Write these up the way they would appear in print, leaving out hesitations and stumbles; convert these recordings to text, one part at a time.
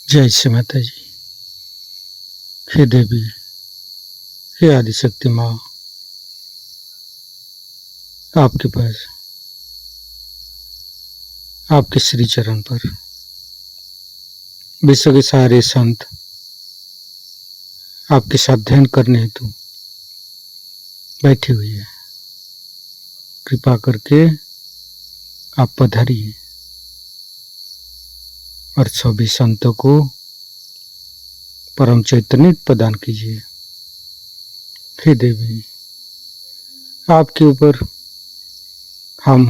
जय श्री माता जी। हे देवी, हे आदिशक्ति माँ, आपके पास आपके श्री चरण पर विश्व के सारे संत आपके साथ ध्यान करने हेतु बैठी हुई है। कृपा करके आप पधारिए और सभी संतों को परम चैतन्य प्रदान कीजिए। हे देवी, आपके ऊपर हम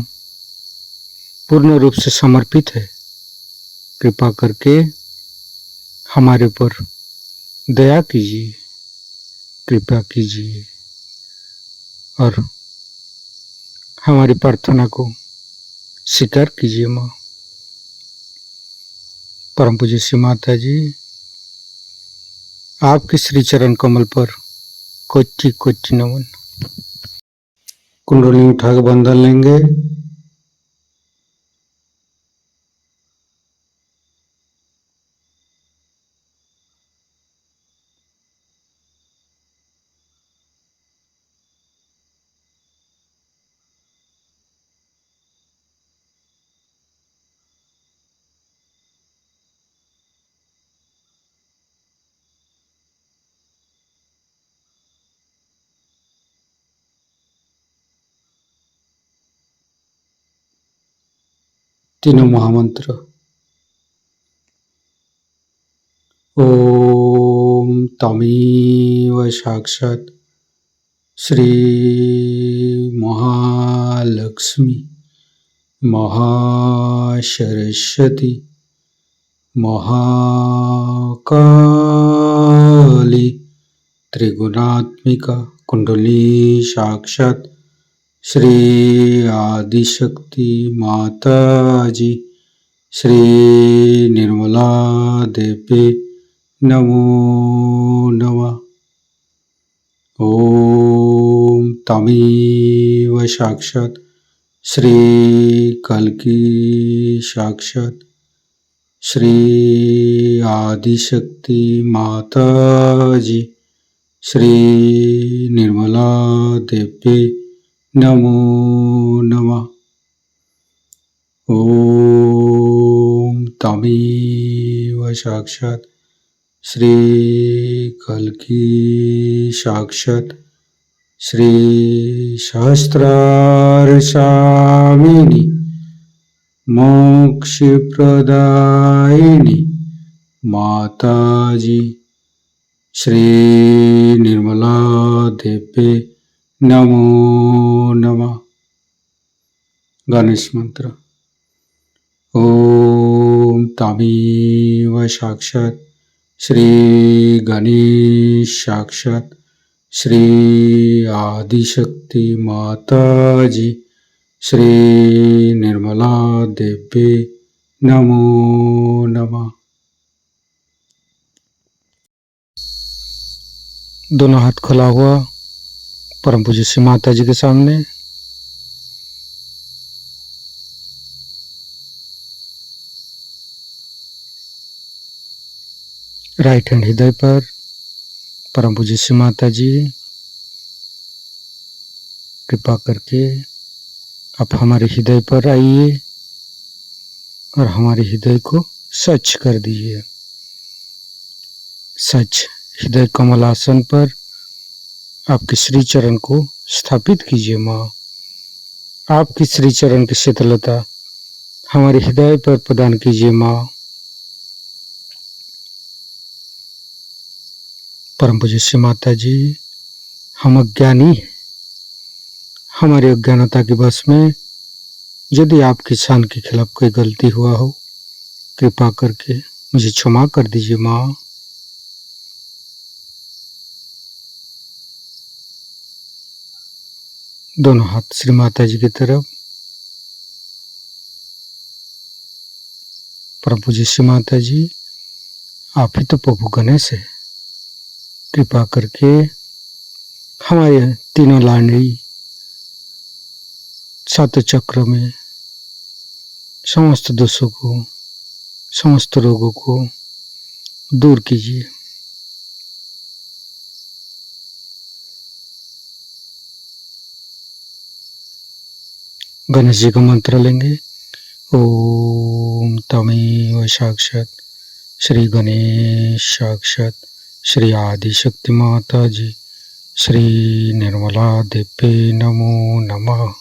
पूर्ण रूप से समर्पित है। कृपा करके हमारे ऊपर दया कीजिए, कृपा कीजिए और हमारी प्रार्थना को स्वीकार कीजिए। माँ परम पूज्य श्री माता जी, आपके श्री चरण कमल पर कोटि कोटि नमन। कुंडली उठा के बंधन लेंगे। तीनों महामंत्र। ओम तमेव साक्षात् श्री महालक्ष्मी महासरस्वती महाकाली त्रिगुणात्मिका कुंडली साक्षात् श्री आदिशक्ति माता जी श्री निर्मला देवी नमो नमः। ओम तमेव साक्षात् श्री कल्की साक्षात् श्री आदिशक्ति माता जी श्री निर्मला देवी नमो नमः। ओम तमेव साक्षात् श्री कल्की साक्षात् श्री सहस्रार स्वामिनी मोक्ष प्रदायिनी माता जी श्री निर्मला देवी नमो नमः। गणेश मंत्र। ओम तमेव साक्षात् श्री गणेश साक्षात् श्री आदिशक्ति माता जी श्री निर्मला देवी नमो नमः। दोनों हाथ खुला हुआ परम पूज्य श्री माता जी के सामने। राइट हैंड हृदय पर। परम पूज्य श्री माता जी, कृपा करके आप हमारे हृदय पर आइए और हमारे हृदय को स्वच्छ कर दीजिए। सच हृदय कमलासन पर आपके श्री चरण को स्थापित कीजिए। माँ, आपकी श्री चरण की शीतलता हमारे हृदय पर प्रदान कीजिए। माँ, परम पूज्य श्री माता जी, हम अज्ञानी हैं। हमारी अज्ञानता के वश में यदि आपकी शान के खिलाफ कोई गलती हुआ हो, कृपा करके मुझे क्षमा कर दीजिए। माँ, दोनों हाथ श्री माता जी की तरफ। परम पूज्य श्री माता जी, आप ही तो प्रभु गणेश है। कृपा करके हमारे तीनों लाडली सात चक्र में समस्त दोषों को, समस्त रोगों को दूर कीजिए। गणेश जी का मंत्र लेंगे। ओम तमेव साक्षात श्री गणेश साक्षात श्री आदि शक्ति माता जी श्री निर्मला देव्ये नमो नमः।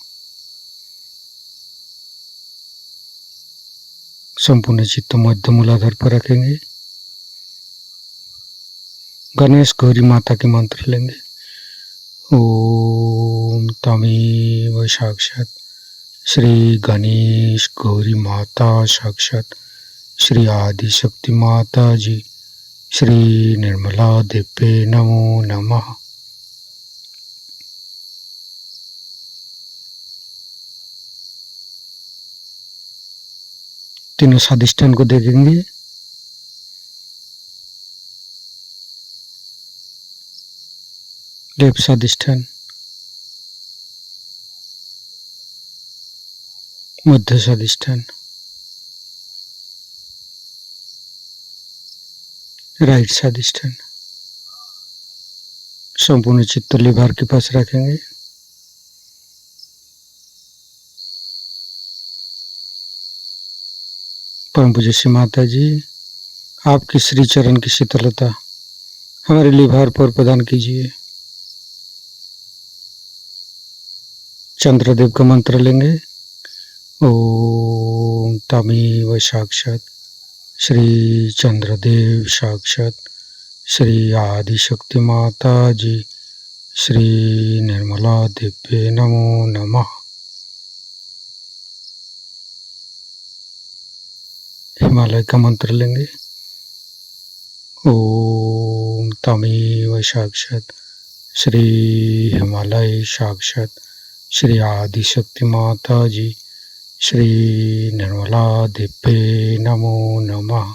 संपूर्ण चित्त मध्य मूलाधार पर रखेंगे। गणेश गौरी माता के मंत्र लेंगे। ओम तमेव साक्षात श्री गणेश गौरी माता साक्षात श्री आदि शक्ति माता जी श्री निर्मला देव्ये नमो नमः। तीनों स्वादिष्ठान को देखेंगे। लेफ्ट स्वादिष्ठान, मध्य स्वादिष्ठान, राइट स्वादिष्ठान। संपूर्ण चित्त लिभार के पास रखेंगे। परम पूज्य श्री माता जी, आपकी श्री चरण की शीतलता हमारे लिभार पर प्रदान कीजिए। चंद्रदेव का मंत्र लेंगे। ओम तमेव साक्षात श्री चंद्रदेव साक्षात श्री आदि शक्ति माता जी श्री निर्मला देव्ये नमो नमः। हिमालय का मंत्र लेंगे। ओम तमेव साक्षात श्री हिमालय साक्षात श्री आदि शक्ति माता जी श्री निर्मला देव्ये नमो नमः।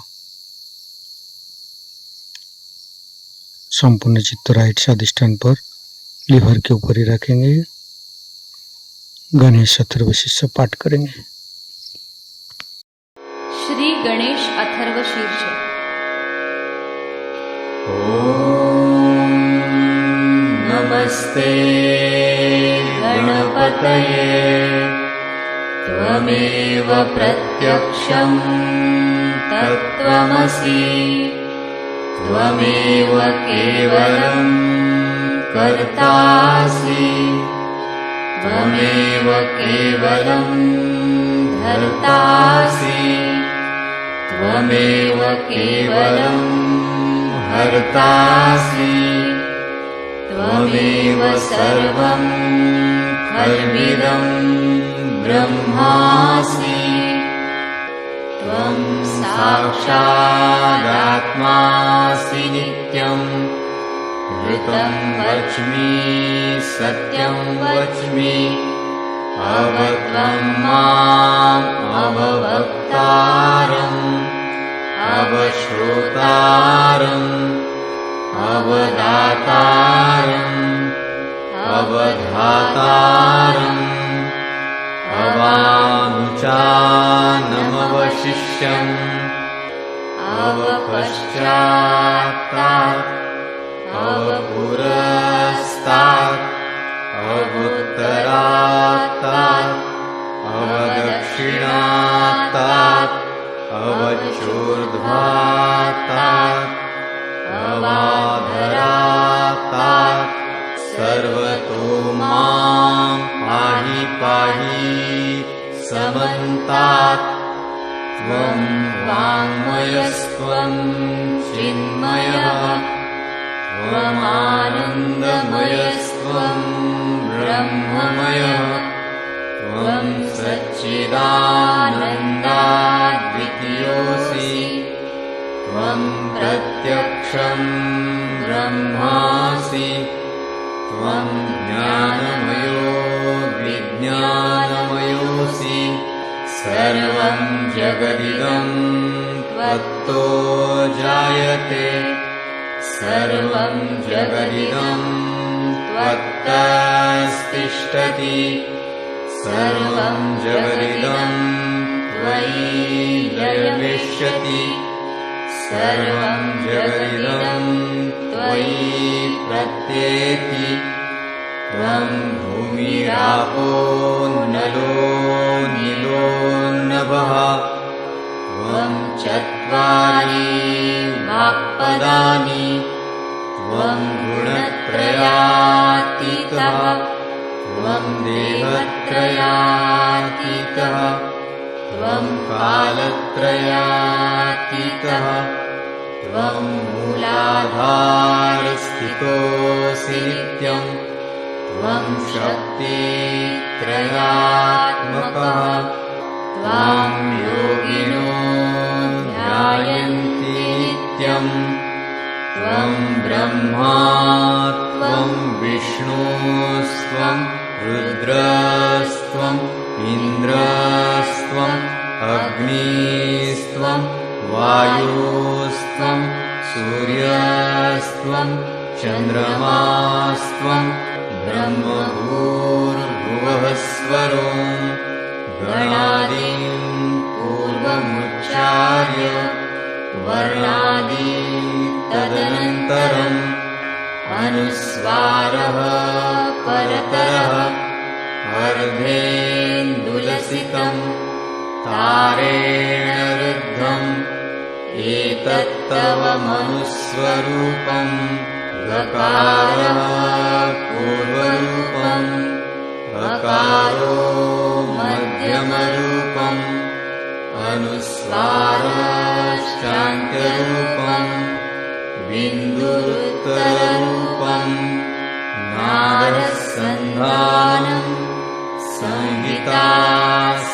संपूर्ण चित्त राइट स्वादिष्ठान पर लिवर के ऊपर ही रखेंगे। गणेश अथर्वशीर्ष पाठ करेंगे। श्री गणेश अथर्वशीर्ष। ओम नमस्ते गणपतये त्वमेव प्रत्यक्षं तत्त्वमसि त्वमेव केवलं कर्तासि त्वमेव केवलं धर्तासि त्वमेव केवलं हर्तासि त्वमेव सर्वं खल्विदं ब्रह्मासि त्वं साक्षादात्मासि नित्यं ऋतं वच्मि सत्यं वच्मि अवत्वं माम् अववक्तारम् अवश्रोतारम् अवदातारम् अवधातारम् अवानुचानमवशिष्यम् अवपश्चात्तात् अवपुरस्तात् अवुत्तरात्तात् अवदक्षिणात्तात् अवचोर्ध्वात्तात् अवाधरात्तात् सर्वतो मां पाहि पाहि समन्तात् त्वं वाङ्मयस्त्वं चिन्मयः त्वमानन्दमयस्त्वं ब्रह्ममयः त्वं सच्चिदानन्दाद्वितीयोऽसि त्वं प्रत्यक्षं ब्रह्मासि त्वं ज्ञानमयो विज्ञानमयोऽसि सर्वं जगदिदं त्वत्तो जायते सर्वं जगदिदं त्वत्तस्तिष्ठति सर्वं जगदिदं त्वयि लयमिष्यति सर्वं जगदिदं त्वयि प्रत्येति त्वं भूमिरापो नलो नीलो नभः त्वं चत्वारि वाक्पदानि त्वं गुणत्रयातीतः त्वं देहत्रयातीतः त्वं कालत्रयातीतः त्वं मूलाधारस्थितोऽसि नित्यं त्वं शक्तित्रयात्मकः त्वां योगिनो ध्यायन्ति नित्यं त्वं ब्रह्मा त्वं विष्णुस्त्वं रुद्रस्त्वम् इन्द्रस्त्वम् अग्निस्त्वं वायुस्त्वं सूर्यस्त्वं चन्द्रमास्त्वं ब्रह्मभूर्भुवः स्वरो गणादिं पूर्वमुच्चार्य वर्णादि तदनन्तरम् अनुस्वारः परतरः अर्धेन्दुलसितं तारेण रुद्धम् एतत्तव मनुस्वरूपं गकारः पूर्वरूपम् अकारो मध्यमरूपम् अनुस्वारश्चान्त्यरूपम् बिन्दुरुत्तररूपम् नादसन्धानम् संहिता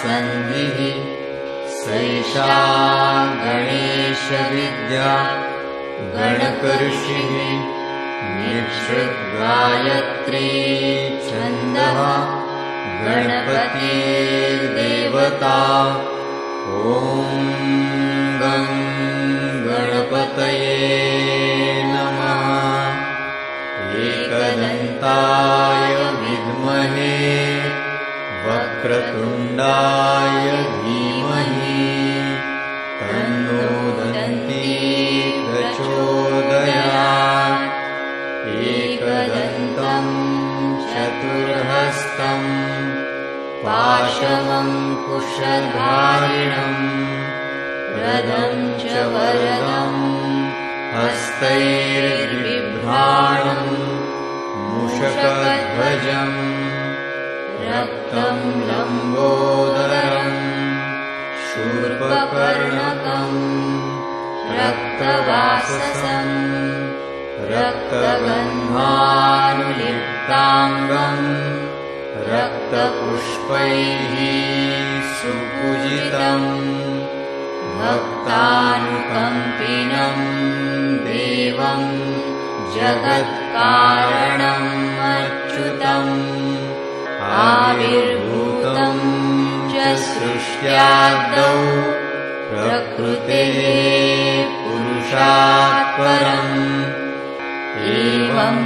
सन्धिः सैषा गणेशविद्या गणकऋषिः निःसृद्गायत्री छन्दः गणपतिर्देवता ॐ गं गणपतये नमः एकदन्ताय विद्महे वक्रतुण्डाय धीमहि तन्नो दन्ती प्रचोदयात् एकदन्तं चतुर्हस्तं पाशमङ्कुशधारिणं रदं च वरदं हस्तैर्बिभ्राणं मूषकध्वजम् रक्तं लम्बोदरं शूर्पकर्णकं रक्तवाससं रक्तगन्धानुलिप्ताङ्गं रक्तपुष्पैः सुपूजितं भक्तानुकम्पिनं देवं जगत्कारणम् अच्युतम् आविर्भूतं च सृष्ट्यादौ प्रकृतेः पुरुषात् परम् एवं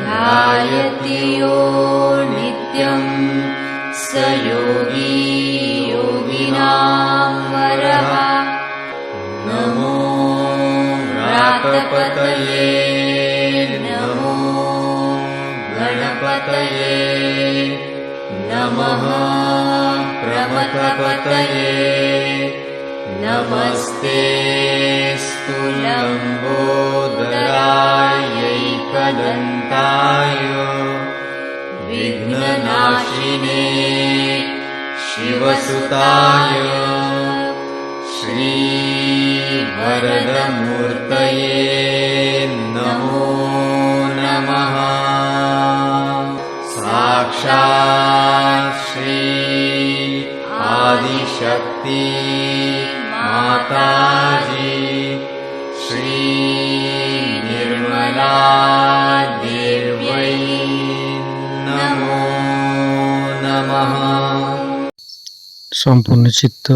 ध्यायति यो नित्यं स योगी योगिनां वरः नमो व्रातपतये नमो गणपतये नमः प्रमथपतये नमस्तेऽस्तु लम्बोदरायैकदन्ताय विघ्ननाशिने शिवसुताय श्रीवरदमूर्तये नमो नमः साक्षात् श्री आदिशक्ति माताजी श्री निर्मला देव्यै नमो नमः। संपूर्ण चित्त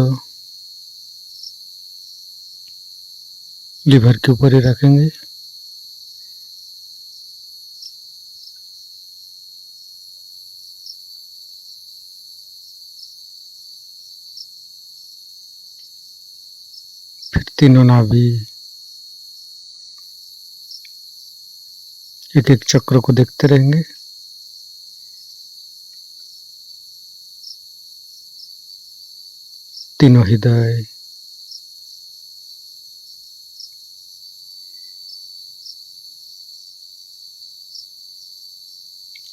लीवर के ऊपर ही रखेंगे। फिर तीनों नाभि एक एक चक्र को देखते रहेंगे। तीनों हृदय,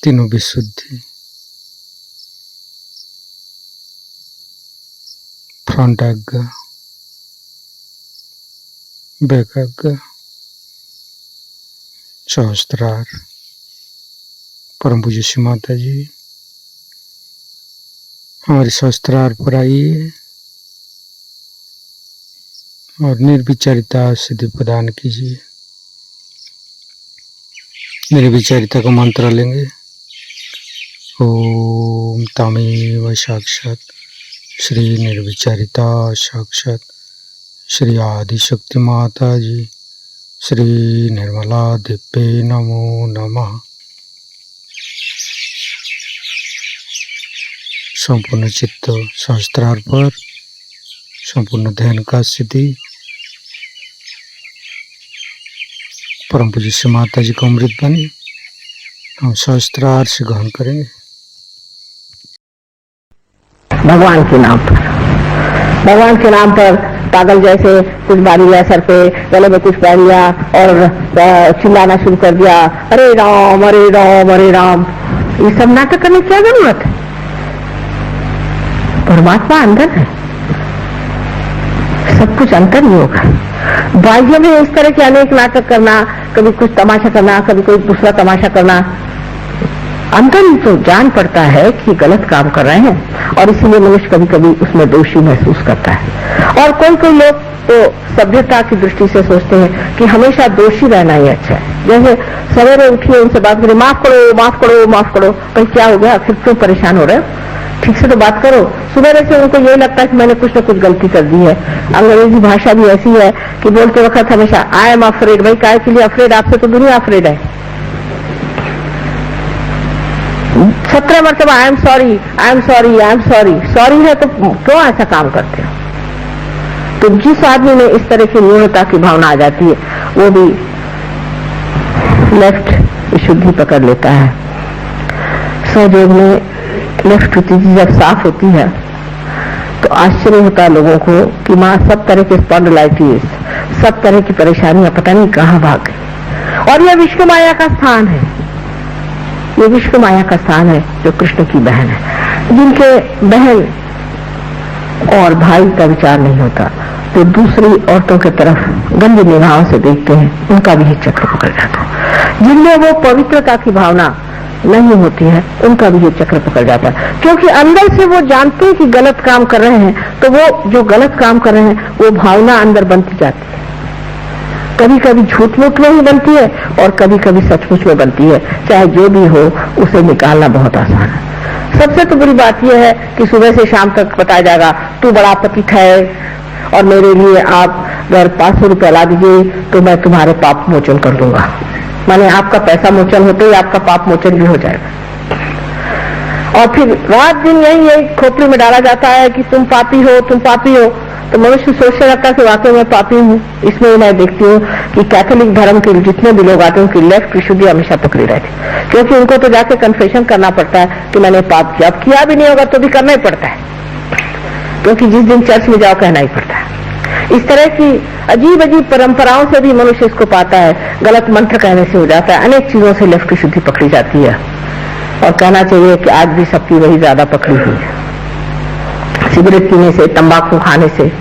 तीनों विशुद्धि, फ्रंट आज्ञा, बैक आज्ञा, सहस्त्रार। परम पूज्य श्री माता जी हमारे सहस्त्रार पर आइए और निर्विचारिता सिद्धि प्रदान कीजिए। निर्विचारिता का मंत्र लेंगे। ओम तमेव साक्षात श्री निर्विचारिता साक्षात श्री आदिशक्ति माता जी श्री निर्मला दिव्ये नमो नमः। संपूर्ण चित्त सहस्त्रार पर, संपूर्ण ध्यान का स्थिति परम पूज्य श्री माता जी का अमृत बनी हम सहस्त्रार से ग्रहण करेंगे। भगवान के नाम पर, भगवान के नाम पर पागल जैसे कुछ बारी लिया सर पे, गले में कुछ पहन लिया और चिल्लाना शुरू कर दिया, अरे राम अरे राम अरे राम। ये सब नाटक करने की क्या जरूरत है? परमात्मा अंदर है, सब कुछ अंतर ही होगा। बाह्य में इस तरह के अनेक नाटक करना, कभी कुछ तमाशा करना, कभी कोई दूसरा तमाशा करना, अंदर ही तो जान पड़ता है कि गलत काम कर रहे हैं और इसीलिए मनुष्य कभी कभी उसमें दोषी महसूस करता है। और कोई कोई लोग तो सभ्यता की दृष्टि से सोचते हैं कि हमेशा दोषी रहना ही अच्छा है। जैसे सवेरे उठिए उनसे बात करें, माफ करो माफ करो माफ करो, भाई क्या हो गया, फिर क्यों परेशान हो रहे हो, ठीक से तो बात करो। सुबह से उनको यही लगता है कि मैंने कुछ न कुछ गलती कर दी है। अंग्रेजी भाषा भी ऐसी है कि बोलते वक्त हमेशा आई एम अफ्रेड, भाई काय के लिए अफ्रेड, आपसे तो दुनिया अफ्रेड है। 17 मरतबा I am sorry I am sorry I am sorry, sorry है तो क्यों ऐसा काम करते हो? तो जिस आदमी में इस तरह की न्यूनता की भावना आ जाती है वो भी लेफ्ट विशुद्धि पकड़ लेता है। सहयोग में लेफ्ट विशुद्धि जब साफ होती है तो आश्चर्य होता है लोगों को कि माँ सब तरह के स्पॉन्डिलाइटिस, सब तरह की परेशानियां पता नहीं कहाँ भाग गई। और यह विश्व माया का स्थान है, ये विश्व माया का स्थान है जो कृष्ण की बहन है। जिनके बहन और भाई का विचार नहीं होता तो दूसरी औरतों की तरफ गंदी निगाहों से देखते हैं, उनका भी चक्र पकड़ जाता है। जिनमें वो पवित्रता की भावना नहीं होती है उनका भी ये चक्र पकड़ जाता है, क्योंकि अंदर से वो जानते हैं कि गलत काम कर रहे हैं, तो वो जो गलत काम कर रहे हैं वो भावना अंदर बनती जाती है। कभी कभी झूठ मूठ में ही बनती है और कभी कभी सचमुच में बनती है। चाहे जो भी हो उसे निकालना बहुत आसान है। सबसे तो बुरी बात यह है कि सुबह से शाम तक बताया जाएगा तू बड़ा पतित है और मेरे लिए आप अगर 500 रुपया ला दीजिए तो मैं तुम्हारे पाप मोचन कर दूंगा। माने आपका पैसा मोचन होते ही आपका पाप मोचन भी हो जाएगा। और फिर रात दिन यही खोपड़ी में डाला जाता है कि तुम पापी हो तुम पापी हो। तो मनुष्य सोचने लगता है कि वाकई मैं पापी हूँ। इसमें मैं देखती हूँ कि कैथोलिक धर्म के जितने भी लोग आते हैं उनकी लेफ्ट विशुद्धि हमेशा पकड़ी रहती है, क्योंकि उनको तो जाके कन्फेशन करना पड़ता है कि मैंने पाप किया। अब किया भी नहीं होगा तो भी करना ही पड़ता है, क्योंकि जिस दिन चर्च में जाओ कहना ही पड़ता है। इस तरह की अजीब अजीब परंपराओं से भी मनुष्य इसको पाता है। गलत मंत्र कहने से हो जाता है, अनेक चीजों से लेफ्ट विशुद्धि पकड़ी जाती है। और कहना चाहिए कि आज भी सबकी वही ज्यादा पकड़ी हुई है। सिगरेट पीने से, तंबाकू खाने से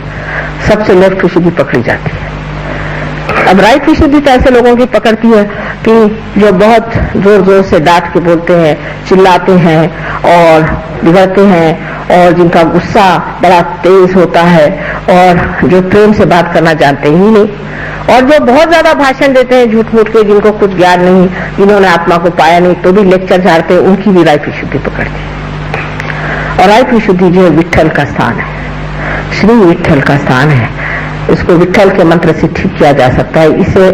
सबसे लेफ्ट विशुद्धि पकड़ी जाती है। अब राइट विशुद्धि तो ऐसे लोगों की पकड़ती है कि जो बहुत जोर जोर से डांट के बोलते हैं, चिल्लाते हैं और बिगड़ते हैं, और जिनका गुस्सा बड़ा तेज होता है, और जो प्रेम से बात करना जानते ही नहीं, और जो बहुत ज्यादा भाषण देते हैं झूठ मूठ के, जिनको कुछ ज्ञान नहीं, जिन्होंने आत्मा को पाया नहीं तो भी लेक्चर झाड़ते हैं, उनकी भी राइट विशुद्धि पकड़ती है। और राइट विशुद्धि जो है विट्ठल का स्थान है, श्री विट्ठल का स्थान है। इसको विट्ठल के मंत्र से ठीक किया जा सकता है। इससे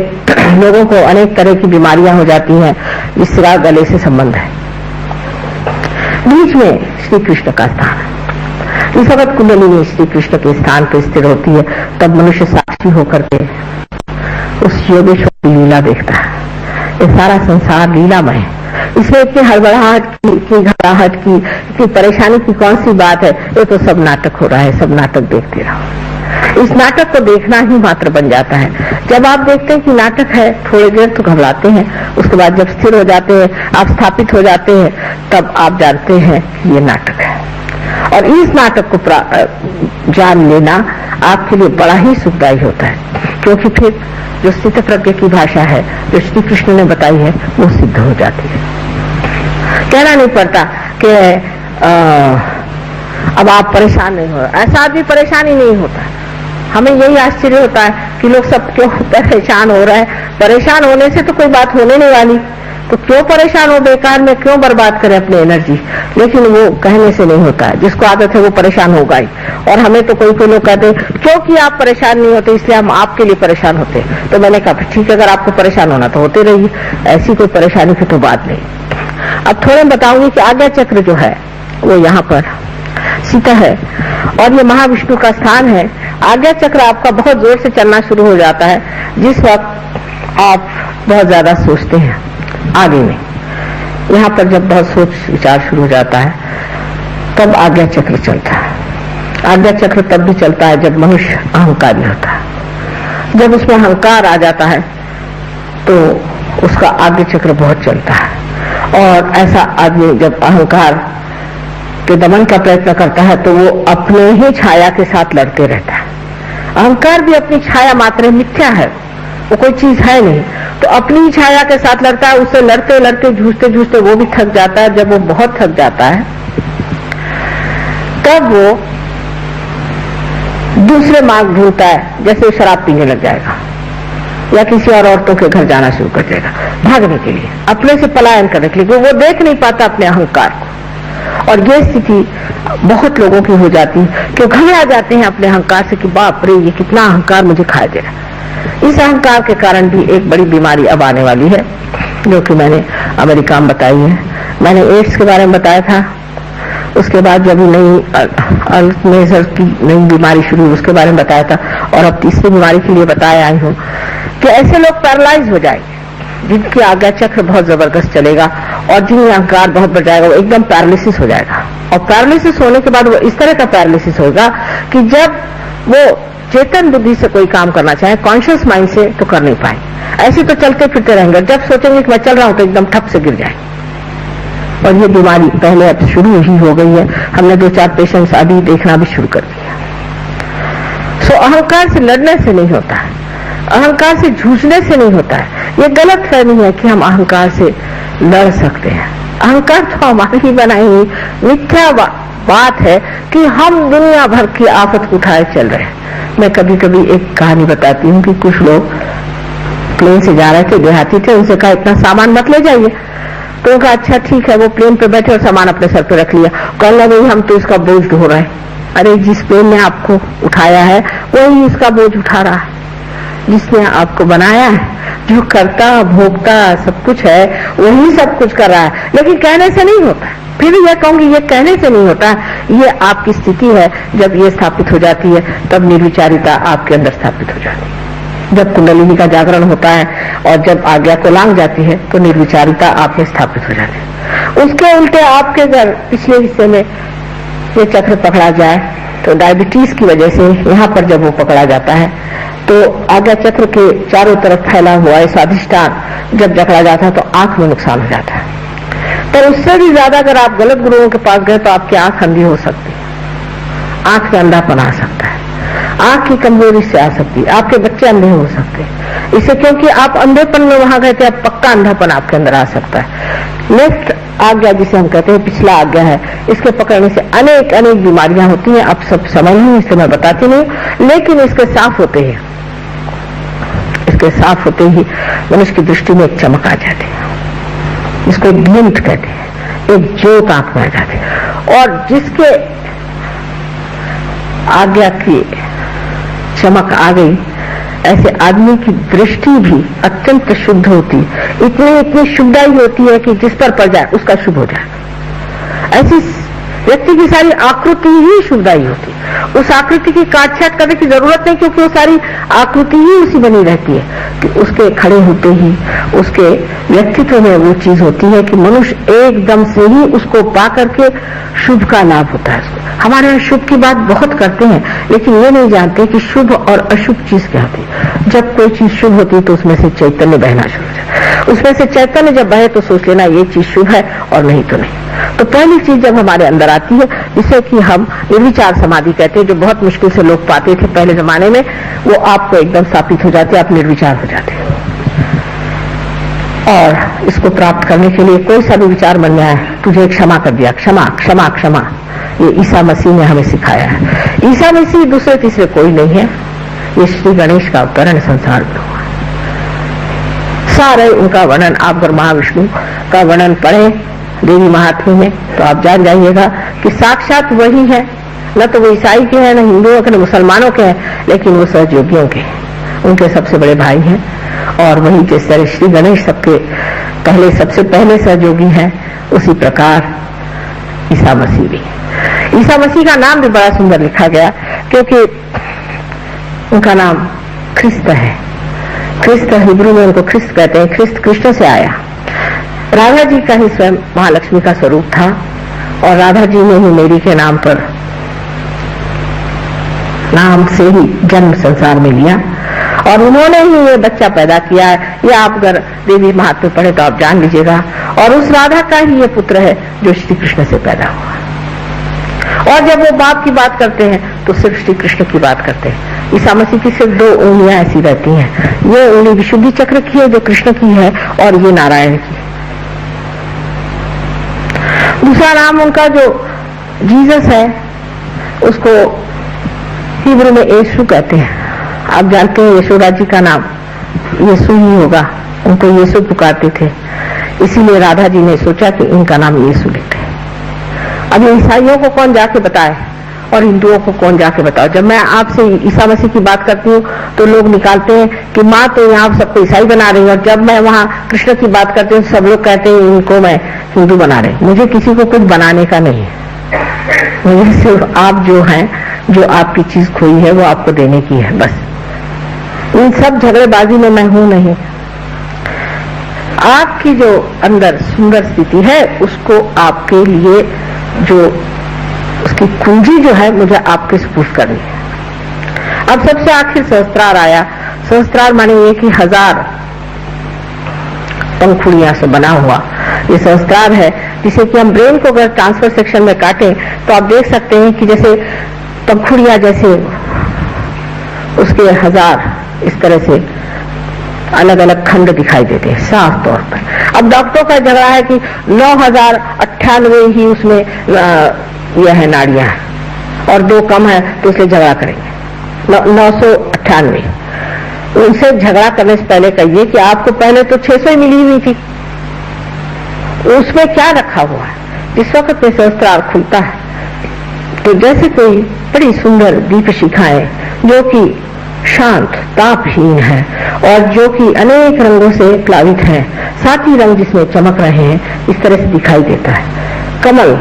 लोगों को अनेक तरह की बीमारियां हो जाती हैं जिसका गले से संबंध है। बीच में श्री कृष्ण का स्थान है। इस वक्त कुंडलिनी श्री कृष्ण के स्थान पर स्थिर होती है, तब मनुष्य साक्षी होकर के उस योगेश्वर की लीला देखता है ये सारा संसार लीलामय है। इसमें इतनी हड़बड़ाहट की, इतनी घबराहट की, इतनी परेशानी की कौन सी बात है? ये तो सब नाटक हो रहा है, सब नाटक देखते रहो। इस नाटक को देखना ही मात्र बन जाता है। जब आप देखते हैं कि नाटक है, थोड़ी देर तो घबराते हैं, उसके बाद जब स्थिर हो जाते हैं, आप स्थापित हो जाते हैं, तब आप जानते हैं कि ये नाटक है। और इस नाटक को जान लेना आपके लिए बड़ा ही सुखदायी होता है, क्योंकि फिर जो स्थित प्रज्ञ की भाषा है, जो श्री कृष्ण ने बताई है, वो सिद्ध हो जाती है। कहना नहीं पड़ता कि अब आप परेशान नहीं हो, ऐसा आदमी परेशान ही नहीं होता। हमें यही आश्चर्य होता है कि लोग सब क्यों परेशान हो रहे हैं। परेशान होने से तो कोई बात होने नहीं वाली, तो क्यों परेशान हो, बेकार में क्यों बर्बाद करें अपनी एनर्जी। लेकिन वो कहने से नहीं होता है, जिसको आदत है वो परेशान होगा ही। और हमें तो कोई लोग कहते क्योंकि आप परेशान नहीं होते इसलिए हम आपके लिए परेशान होते। तो मैंने कहा ठीक है, अगर आपको परेशान होना तो होते रहिए, ऐसी कोई परेशानी की तो बात नहीं। अब थोड़े बताऊंगी कि आज्ञा चक्र जो है वो यहाँ पर सीता है और ये महाविष्णु का स्थान है। आज्ञा चक्र आपका बहुत जोर से चलना शुरू हो जाता है जिस वक्त आप बहुत ज्यादा सोचते हैं आगे में। यहाँ पर जब बहुत सोच विचार शुरू हो जाता है तब आज्ञा चक्र चलता है। आज्ञा चक्र तब भी चलता है जब मनुष्य अहंकारी होता है। जब उसमें अहंकार आ जाता है तो उसका आज्ञा चक्र बहुत चलता है। और ऐसा आदमी जब अहंकार के दमन का प्रयत्न करता है तो वो अपने ही छाया के साथ लड़ते रहता है। अहंकार भी अपनी छाया मात्र मिथ्या है, वो कोई चीज है नहीं, तो अपनी ही छाया के साथ लड़ता है। उससे लड़ते लड़ते जूझते जूझते वो भी थक जाता है। जब वो बहुत थक जाता है तब वो दूसरे मार्ग ढूंढता है, जैसे शराब पीने लग जाएगा या किसी और औरतों के घर जाना शुरू कर देगा भागने के लिए, अपने से पलायन करने के लिए। वो देख नहीं पाता अपने अहंकार को। और ये स्थिति बहुत लोगों की हो जाती है कि घबरा जाते हैं अपने अहंकार से कि बाप रे ये कितना अहंकार मुझे खा दे रहा है। इस अहंकार के कारण भी एक बड़ी बीमारी अब आने वाली है जो कि मैंने अमेरिका में बताई है। मैंने एड्स के बारे में बताया था, उसके बाद जब नई अल्जाइमर की नई बीमारी शुरू हुई उसके बारे में बताया था, और अब तीसरी बीमारी के लिए बताया आई हूँ कि ऐसे लोग पैरालाइज हो जाएंगे जिनकी आज्ञा चक्र बहुत जबरदस्त चलेगा और जिनमें अहंकार बहुत बढ़ जाएगा, वो एकदम पैरालिसिस हो जाएगा। और पैरालिसिस होने के बाद वो इस तरह का पैरालिसिस होगा कि जब वो चेतन बुद्धि से कोई काम करना चाहे, कॉन्शियस माइंड से, तो कर नहीं पाए। ऐसे तो चलते फिरते रहेंगे, जब सोचेंगे कि मैं चल रहा हूं तो एकदम ठप से गिर जाए। और ये बीमारी पहले अब शुरू ही हो गई है। हमने 2-4 पेशेंट्स अभी देखना भी शुरू कर दिया। सो अहंकार से लड़ने से नहीं होता है, अहंकार से जूझने से नहीं होता है। ये गलत फहमी है कि हम अहंकार से लड़ सकते हैं। अहंकार तो हमारी ही बनाई हुई मिथ्या बात है कि हम दुनिया भर की आफत उठाए चल रहे हैं। मैं कभी कभी एक कहानी बताती हूँ कि कुछ लोग प्लेन से जा रहे थे, देहाती थे, उनसे कहा इतना सामान मत ले जाइए। तो उनका अच्छा ठीक है, वो प्लेन पे बैठे और सामान अपने सर पे रख लिया। कहने लगे हम तो इसका बोझ ढो रहे हैं। अरे जिस प्लेन ने आपको उठाया है वही इसका बोझ उठा रहा है। जिसने आपको बनाया है, जो करता भोगता सब कुछ है, वही सब कुछ कर रहा है। लेकिन कहने से नहीं होता। फिर यह कहूंगी ये कहने से नहीं होता, ये आपकी स्थिति है। जब ये स्थापित हो जाती है तब निर्विचारिता आपके अंदर स्थापित हो जाती है। जब कुंडलिनी का जागरण होता है और जब आज्ञा को लांग जाती है तो निर्विचारिता आप में स्थापित हो जाती है। उसके उल्टे आपके अगर पिछले हिस्से में ये चक्र पकड़ा जाए तो डायबिटीज की वजह से यहाँ पर जब वो पकड़ा जाता है तो आज्ञा चक्र के चारों तरफ फैला हुआ है स्वाधिष्ठान जब जकड़ा जाता है तो आंख में नुकसान हो जाता है। पर उससे भी ज्यादा अगर आप गलत गुरुओं के पास गए तो आपकी आंख अंधी हो सकती है, आंख में अंधापन आ सकता है, आंख की कमजोरी से आ सकती है, आपके बच्चे अंधे हो सकते हैं। इसे क्योंकि आप अंधेपन में वहां गए थे, अब पक्का अंधापन आपके अंदर आ सकता है। नेक्स्ट आज्ञा जिसे हम कहते हैं पिछला आज्ञा है, इसके पकड़ने से अनेक अनेक बीमारियां होती हैं। आप सब समझ नहीं, इसे मैं बताती नहीं, लेकिन इसके साफ होते ही मनुष्य की दृष्टि में एक चमक आ जाती है, जिसको एक ग्लिम्ट कहते हैं, एक ज्योत आंख में आ जाती है। और जिसके आज्ञा की चमक आ गई, ऐसे आदमी की दृष्टि भी अत्यंत शुद्ध होती है। इतनी शुद्धाई होती है कि जिस पर पड़ जाए उसका शुभ हो जाए। ऐसी व्यक्ति की सारी आकृति ही शुभदायी होती है। उस आकृति की काट छाट करने की जरूरत नहीं, क्योंकि वो सारी आकृति ही उसी बनी रहती है कि उसके खड़े होते ही उसके व्यक्तित्व में वो चीज होती है कि मनुष्य एकदम से ही उसको पा करके शुभ का लाभ होता है। हमारे यहाँ शुभ की बात बहुत करते हैं, लेकिन ये नहीं जानते कि शुभ और अशुभ चीज क्या होती है। जब कोई चीज शुभ होती है तो उसमें से चैतन्य बहना शुरू हो जाता है। उसमें से चैतन्य जब बहे तो सोच लेना ये चीज शुभ है और नहीं तो नहीं। तो पहली चीज जब हमारे अंदर आती है, जिसे कि हम निर्विचार समाधि कहते हैं, जो बहुत मुश्किल से लोग पाते थे पहले जमाने में, वो आपको एकदम स्थापित हो जाते, आप निर्विचार हो जाते हैं। और इसको प्राप्त करने के लिए कोई सा भी विचार मन में आए, तुझे क्षमा कर दिया, क्षमा क्षमा क्षमा, ये ईसा मसीह ने हमें सिखाया है। ईसा मसीह दूसरे तीसरे कोई नहीं है, ये श्री गणेश का अवतरण संसार में हुआ। सारे उनका वर्णन आप अगर महाविष्णु का वर्णन पढ़े देवी महात्म्य में तो आप जान जाइएगा कि साक्षात वही है। न तो वो ईसाई के हैं, न हिंदुओं के, न मुसलमानों के हैं, लेकिन वो सहयोगियों के, उनके सबसे बड़े भाई हैं। और वही जिस तरह श्री गणेश सबके पहले सबसे पहले सहयोगी हैं, उसी प्रकार ईसा मसीह भी। ईसा मसीह का नाम भी बड़ा सुंदर लिखा गया, क्योंकि उनका नाम ख्रिस्त है। ख्रिस्त हिब्रू में उनको ख्रिस्त कहते हैं। ख्रिस्त कृष्ण से आया। राधा जी का ही स्वयं महालक्ष्मी का स्वरूप था, और राधा जी ने ही मेरी के नाम पर नाम से ही जन्म संसार में लिया, और उन्होंने ही ये बच्चा पैदा किया है। ये आप अगर देवी महात्म्य पढ़े तो आप जान लीजिएगा। और उस राधा का ही ये पुत्र है जो श्री कृष्ण से पैदा हुआ। और जब वो बाप की बात करते हैं तो सिर्फ श्री कृष्ण की बात करते हैं। ईसा मसीह की सिर्फ 2 उंगलियां ऐसी रहती हैं। ये उंगली विशुद्धि चक्र की है जो कृष्ण की है, और ये नारायण की। दूसरा नाम उनका जो जीसस है, उसको हिब्रू में यीशु कहते हैं। आप जानते हैं यशोदा जी का नाम यीशु ही होगा, उनको यीशु पुकारते थे, इसीलिए राधा जी ने सोचा कि इनका नाम यीशु लिखते हैं। अब ईसाइयों को कौन जाके बताए और हिंदुओं को कौन जाके बताओ। जब मैं आपसे ईसा मसीह की बात करती हूँ तो लोग निकालते हैं कि माँ तो यहाँ सबको ईसाई बना रही है, और जब मैं वहाँ कृष्ण की बात करती हूँ सब लोग कहते हैं इनको मैं हिंदू बना रहे। मुझे किसी को कुछ बनाने का नहीं है, मुझे सिर्फ आप जो हैं, जो आपकी चीज खोई है वो आपको देने की है, बस। इन सब झगड़ेबाजी में मैं हूं नहीं। आपकी जो अंदर सुंदर स्थिति है उसको आपके लिए जो उसकी कुंजी जो है मुझे आपके सुपुर्द करनी है। अब सबसे आखिर सहस्त्रार आया। सहस्त्रार माने ये कि 1000 पंखुड़ियां से बना हुआ ये सहस्त्रार है, जिसे कि हम ब्रेन को अगर ट्रांसफर सेक्शन में काटें तो आप देख सकते हैं कि जैसे पंखुड़ियां जैसे उसके 1000 इस तरह से अलग अलग खंड दिखाई देते हैं साफ तौर पर। अब डॉक्टरों का झगड़ा है कि 9098 ही उसमें यह है नाड़ियां है और 2 कम है तो इसलिए झगड़ा करेंगे। 998 उनसे झगड़ा करने से पहले कहिए कि आपको पहले तो 600 ही मिली हुई थी, उसमें क्या रखा हुआ है। जिस वक्त में सहस्त्रार खुलता है तो जैसे कोई बड़ी सुंदर दीप शिखाएं जो कि शांत तापहीन है और जो कि अनेक रंगों से प्लावित है, साथ ही रंग जिसमें चमक रहे हैं, इस तरह से दिखाई देता है। कमल,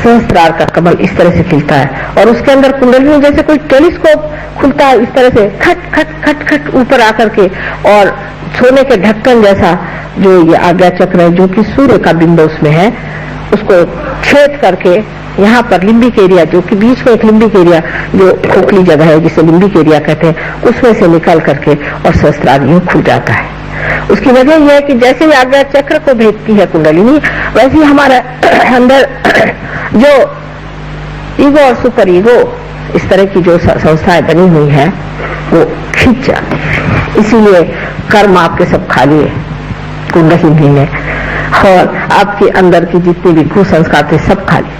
सहस्त्रार का कमल इस तरह से खिलता है और उसके अंदर कुंडली में जैसे कोई टेलीस्कोप खुलता है, इस तरह से खट खट खट खट ऊपर आकर के, और सोने के ढक्कन जैसा जो ये आज्ञा चक्र है जो कि सूर्य का बिंब उसमें है, उसको छेद करके यहाँ पर लिम्बिक एरिया जो कि बीच में एक लिम्बिक एरिया जो खोखली जगह है जिसे लिम्बिक एरिया कहते हैं, उसमें से निकल करके और सहस्त्रार यूं खुल जाता है। उसकी वजह यह है कि जैसे ही आज्ञा चक्र को भेजती है कुंडलिनी, वैसे ही हमारा अंदर जो ईगो और सुपर ईगो इस तरह की जो संस्थाएं बनी हुई है वो खींच जाती है। इसीलिए कर्म आपके सब खाली है कुंडलिनी में, और आपके अंदर की जितनी भी कुसंस्कार थे सब खाली,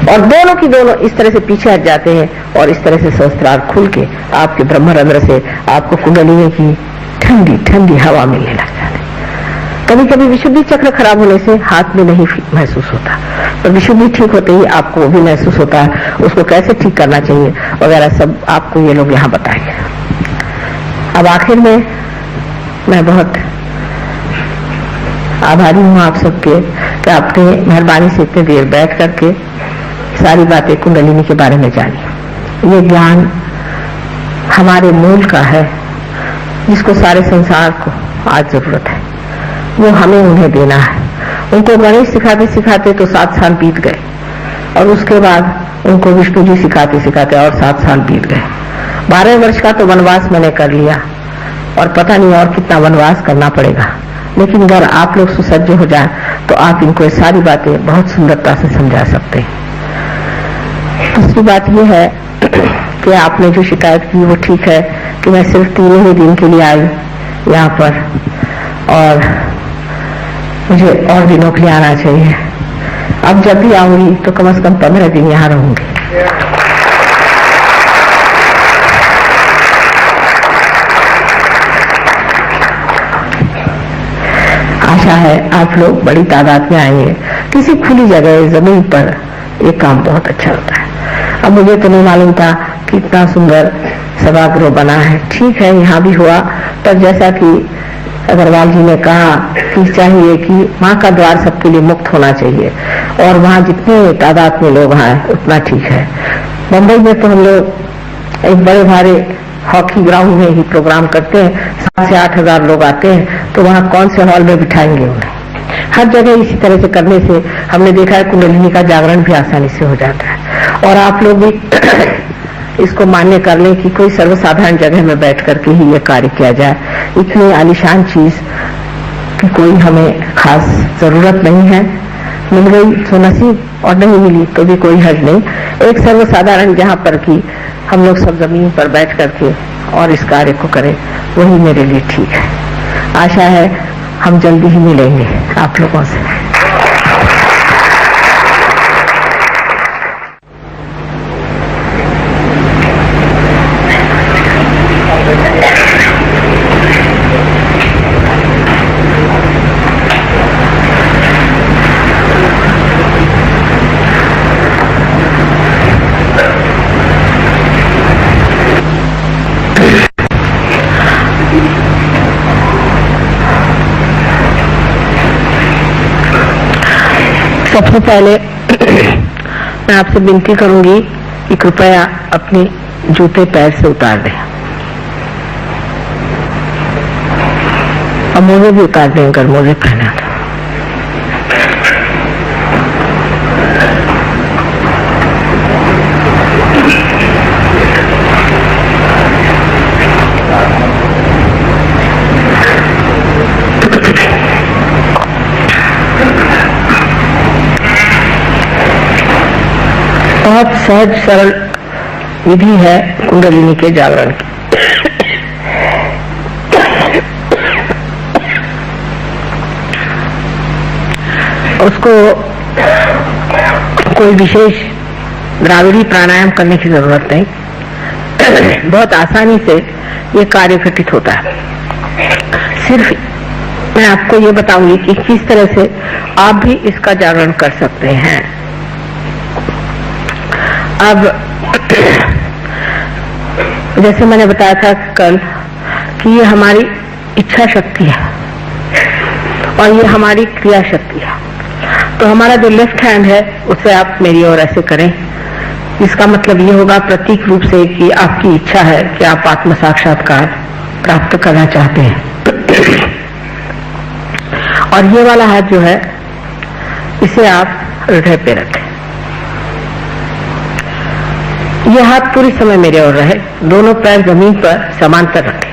और दोनों की दोनों इस तरह से पीछे हट जाते हैं और इस तरह से सहस्त्रार खुल के आपके ब्रह्मरंध्र से आपको कुंडलिनी की ठंडी ठंडी हवा मिलने लग जाती है। कभी कभी विशुद्धि चक्र खराब होने से हाथ में नहीं महसूस होता, पर विशुद्धि ठीक होते ही आपको वो भी महसूस होता है। उसको कैसे ठीक करना चाहिए वगैरह सब आपको ये लोग यहाँ बताएंगे। अब आखिर में मैं बहुत आभारी हूँ आप सबके कि आपने मेहरबानी से इतनी देर बैठ करके सारी बातें कुंडलिनी के बारे में जानी। ये ज्ञान हमारे मूल का है, जिसको सारे संसार को आज जरूरत है, वो हमें उन्हें देना है। उनको गणेश सिखाते सिखाते तो 7 साल बीत गए, और उसके बाद उनको विष्णु जी सिखाते सिखाते और 7 साल बीत गए। 12 वर्ष का तो वनवास मैंने कर लिया, और पता नहीं और कितना वनवास करना पड़ेगा। लेकिन अगर आप लोग सुसज्ज हो जाए तो आप इनको ये सारी बातें बहुत सुंदरता से समझा सकते हैं। दूसरी बात यह है कि आपने जो शिकायत की वो ठीक है कि मैं सिर्फ 3 ही दिन के लिए आई यहाँ पर, और मुझे और दिनों के लिए आना चाहिए। अब जब भी आऊंगी तो कम से कम 15 दिन यहाँ रहूंगी। आशा है आप लोग बड़ी तादाद में आएंगे। किसी खुली जगह जमीन पर ये काम बहुत अच्छा होता है। अब मुझे तो नहीं मालूम था कि इतना सुंदर सभागृह बना है। ठीक है, यहाँ भी हुआ, पर जैसा कि अग्रवाल जी ने कहा कि चाहिए कि माँ का द्वार सबके लिए मुक्त होना चाहिए, और वहाँ जितने तादाद में लोग आए उतना ठीक है। मुंबई में तो हम लोग एक बड़े भारी हॉकी ग्राउंड में ही प्रोग्राम करते हैं, 7 से 8 हजार लोग आते हैं, तो वहाँ कौन से हॉल में बिठाएंगे उन्हें। हर जगह इसी तरह से करने से हमने देखा है कुंडलिनी का जागरण भी आसानी से हो जाता है। और आप लोग भी इसको मान्य कर लें कि कोई सर्वसाधारण जगह में बैठ करके ही ये कार्य किया जाए। इतनी आलीशान चीज की कोई हमें खास जरूरत नहीं है। मिल गई तो नसीब, और नहीं मिली तो भी कोई हर्ज नहीं। एक सर्वसाधारण जहाँ पर कि हम लोग सब जमीन पर बैठ करके और इस कार्य को करें, वही मेरे लिए ठीक है। आशा है हम जल्दी ही मिलेंगे आप लोगों से। सबसे पहले मैं आपसे विनती करूंगी कि कृपया अपने जूते पैर से उतार दें, और मोजे भी उतार दें अगर मोजे पहना तो। बहुत सहज सरल विधि है कुंडलिनी के जागरण की। उसको कोई विशेष द्राविड़ी प्राणायाम करने की जरूरत नहीं, बहुत आसानी से ये कार्य घटित होता है। सिर्फ मैं आपको ये बताऊंगी कि किस तरह से आप भी इसका जागरण कर सकते हैं। अब जैसे मैंने बताया था कल कि ये हमारी इच्छा शक्ति है और ये हमारी क्रिया शक्ति है। तो हमारा जो लेफ्ट हैंड है उसे आप मेरी ओर ऐसे करें। इसका मतलब ये होगा प्रतीक रूप से कि आपकी इच्छा है कि आप आत्म साक्षात्कार प्राप्त करना चाहते हैं। और ये वाला हाथ जो है इसे आप हृदय पे रखें। ये हाथ पूरी समय मेरे ओर रहे, दोनों पैर जमीन पर समांतर रखें।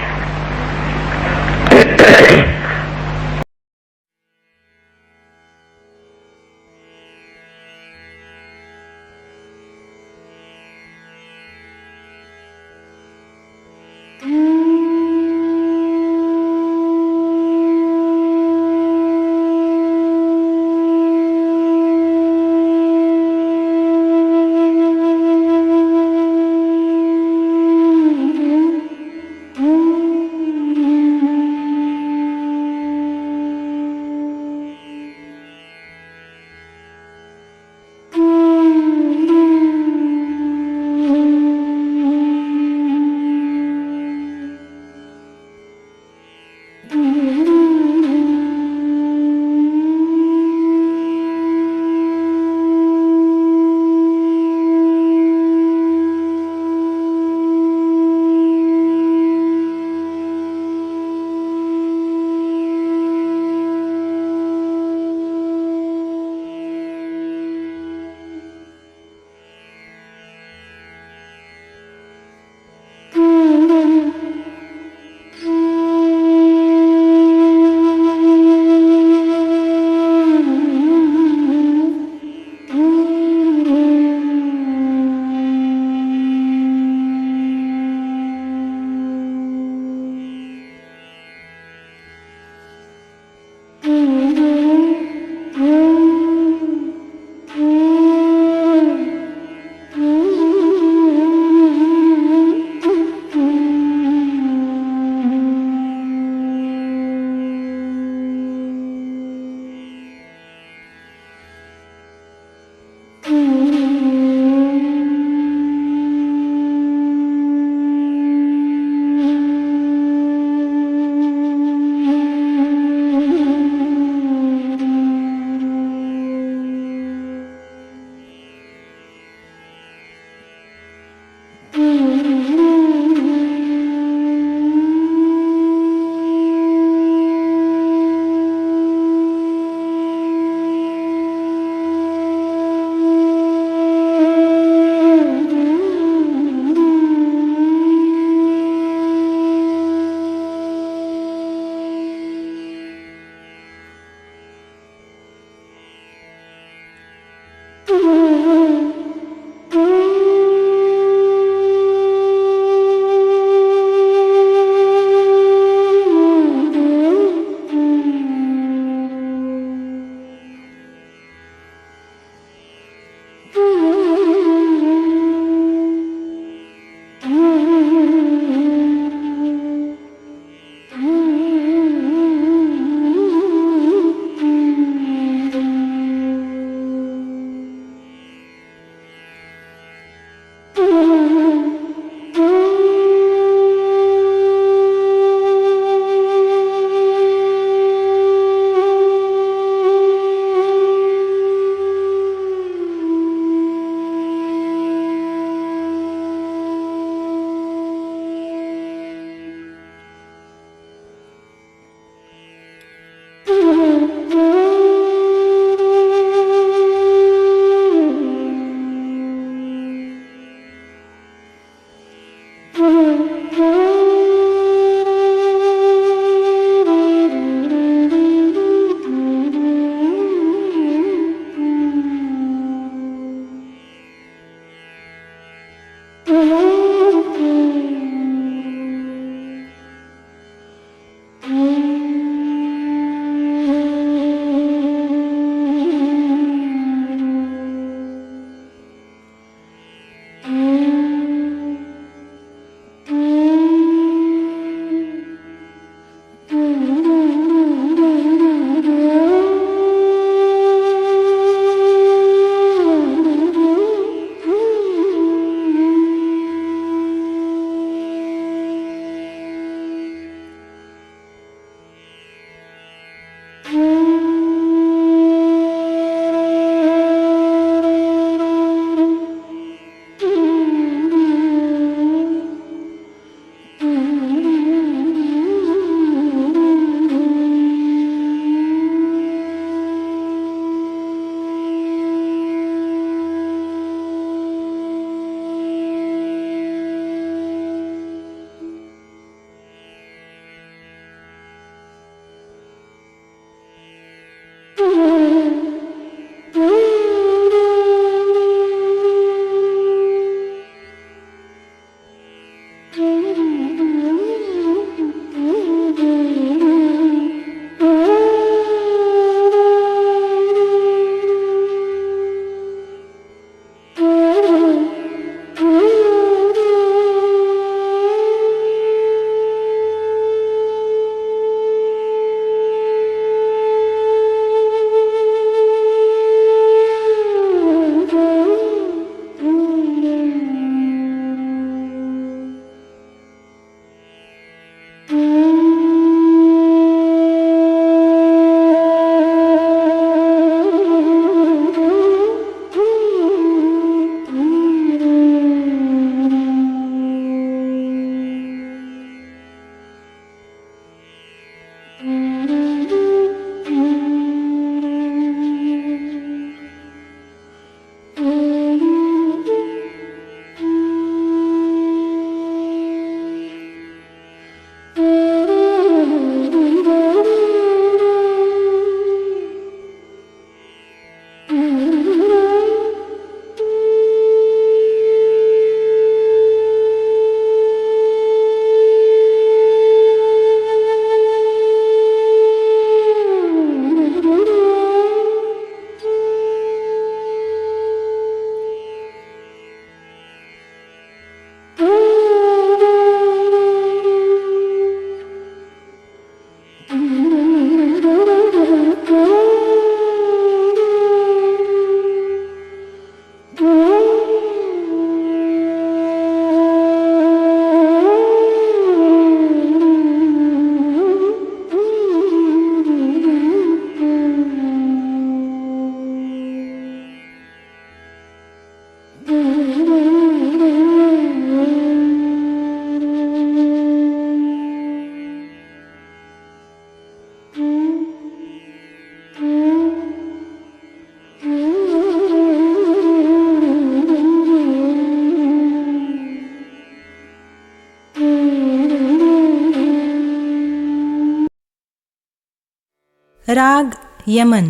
राग यमन।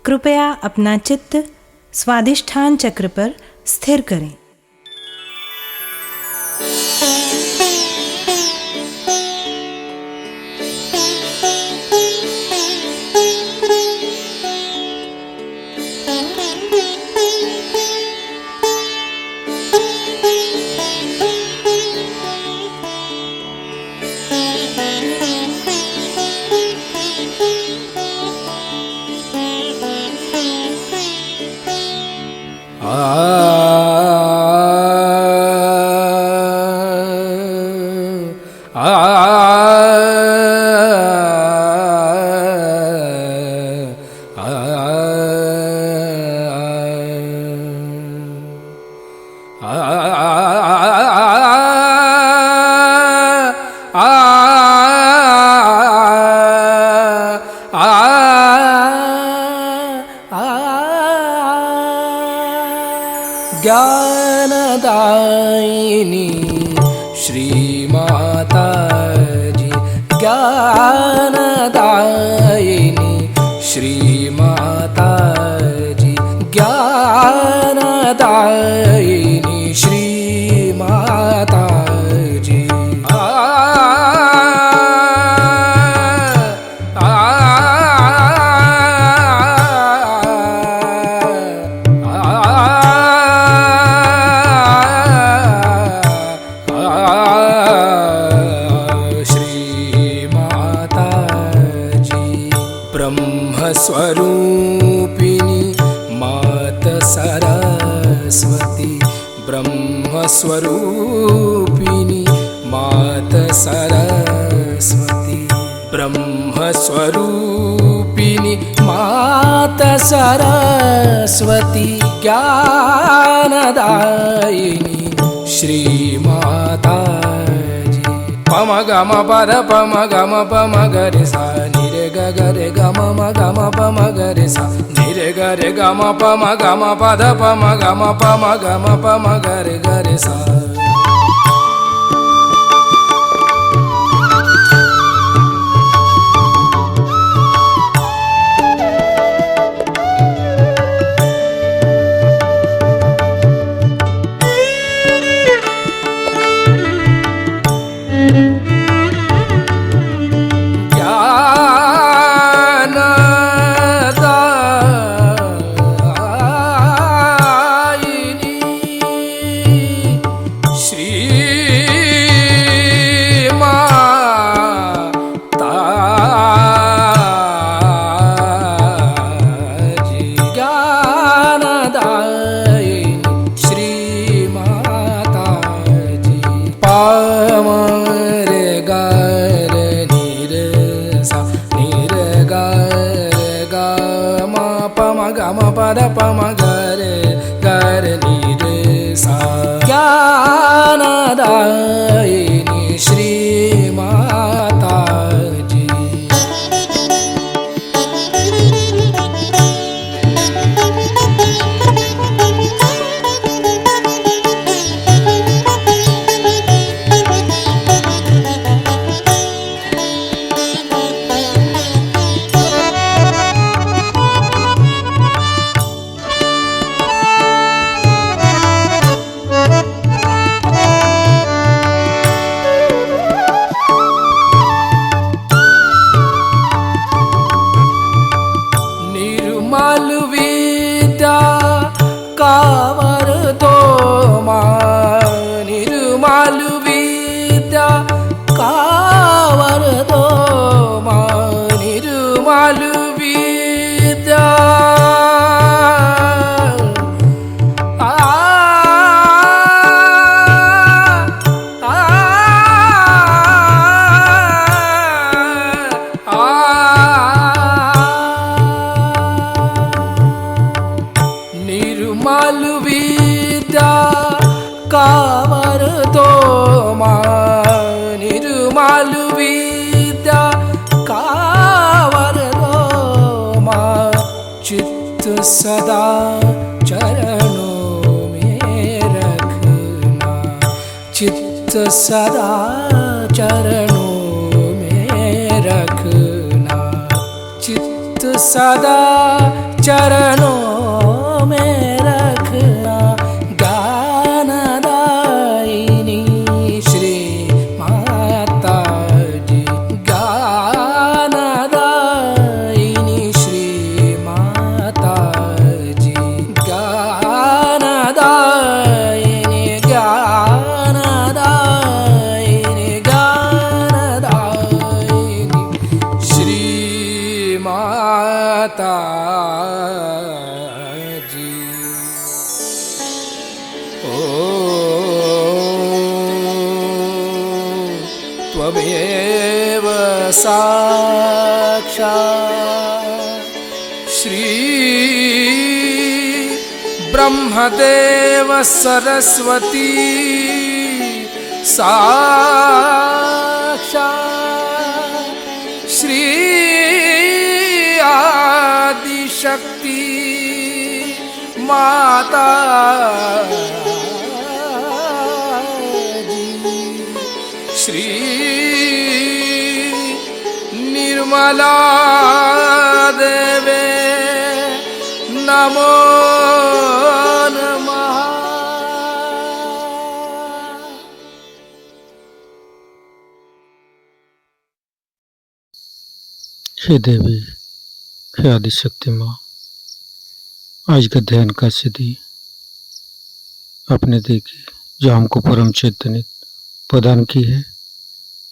कृपया अपना चित्त स्वादिष्ठान चक्र पर स्थिर करें। आ ज्ञानदायिनी श्री माता जी, ज्ञानदायिनी श्री माता जी। स्वरूपिणी मात सरस्वती, ब्रह्मस्वरूपिणी मात सरस्वती, ब्रह्मस्वरूपिणी मात सरस्वती, ज्ञानदायिनी श्री माता जी। पम गम पर पम गम पम गरे सा निरे ग गरे गम म गम पम गरे सा निरे गरे गम पम गम पद पम गम पम गरे गरे सा। पम गरे गरे निरे सा, ज्ञानदायिनी श्री माता जी। सदा चरणों में रखना, चित्त सदा चरणों में रखना, चित्त सदा चरणों में रखना, ज्ञानदायिनी श्री माता जी, ज्ञानदायिनी श्री माता जी, ज्ञानदायिनी ज्ञानदायिनी ज्ञानदायिनी श्री माता जी। ओ त्वमेव साक्षात् श्री ब्रह्मदेव सरस्वती साक्षात् श्री आदिशक्ति माता जी, श्री निर्मला देवे नमो नमः। हे देवी, हे आदिशक्ति माँ, आज का ध्यान का सिद्धि आपने देखी जो हमको परम चैतन्य प्रदान की है,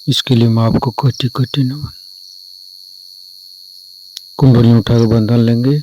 इसके लिए मैं आपको कोटि कोटि नमन। कुंडली उठाकर बंधन लेंगे।